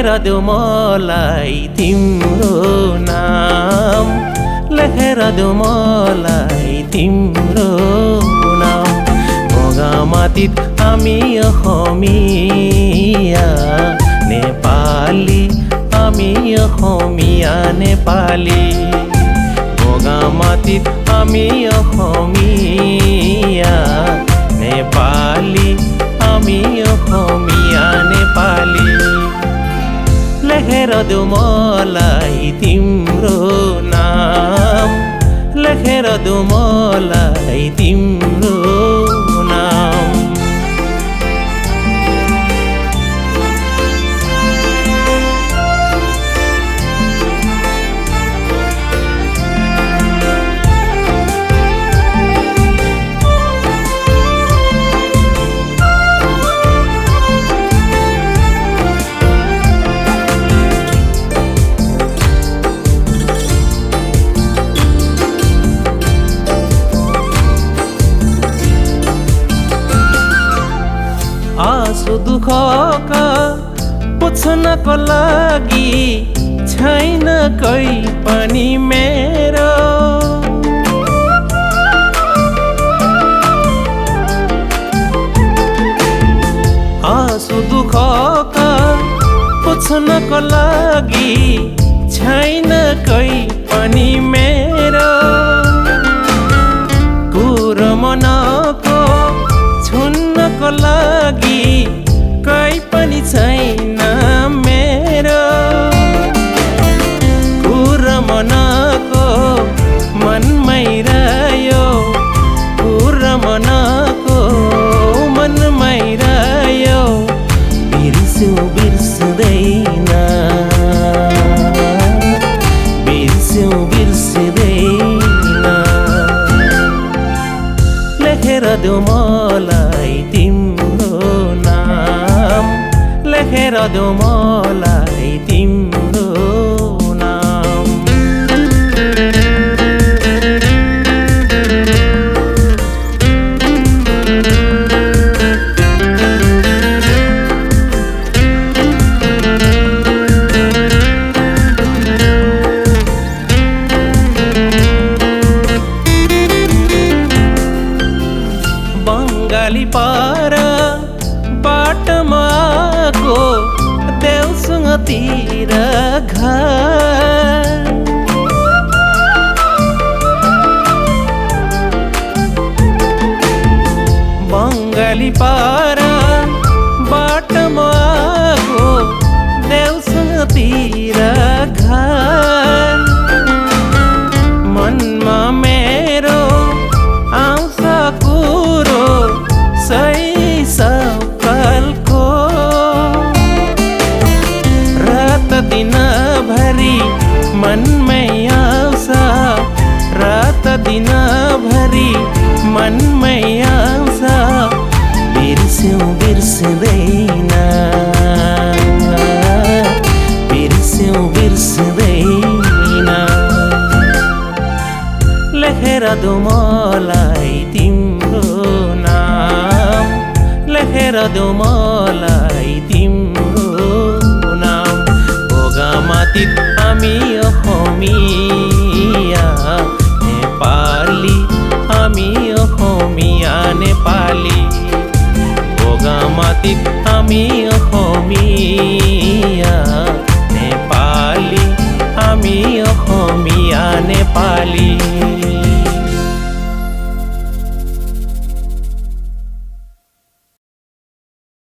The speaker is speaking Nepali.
लेखेर देऊ मलाई तिम्रो नाम, लेखेर देऊ मलाई तिम्रो नाम। बगामातीत हामी अहोमिया नेपाली, हामी अहोमिया नेपाली। बगामातीत हामी अहोमिया नेपाली, हामी अहोमिया नेपाली। लेखेर देऊ मलाई तिम्रो नाम, लेखेर देऊ मलाई तिम्रो नाम। आँसु दुःखका पुछ्नको लागि छैन कोही पनि मेरो। आँसु दुःखका पुछ्नको लागि छैन कोही पनि मेरो। कुरो मनको छुन्नको लागि कोही पनि छैन मेरो। कुरो मनको मनमै रह्यो, कुरो मनको मनमै रह्यो, बिर्स्यो बिर्सदैन, बिर्स्यो बिर्सदैन। लेखेर देऊ मलाई तिम्रो नाम, लेखेर देऊ मलाई तिम्रो नाम। बङ्गाली पारा बाटोमा आएको देउसुङतिर घर। बङ्गाली पारा बाटोमा आएको देउसुङतिर घर। मनमा मेरो आउँछ कुरो सही सकलको। रात दिनभरि मनमै आउँछ, रात दिनभरि मनमै आउँछ, बिर्स्यो बिर्सदैन, बिर्स्यो बिर्सदैन। लेखेर देऊ मलाई तिम्रो नाम, लेखेर देऊ मलाई तिम्रो नाम। बगामातीत हामी अहोमिया नेपाली, हामी अहोमिया नेपाली। बगामातीत हामी अहोमिया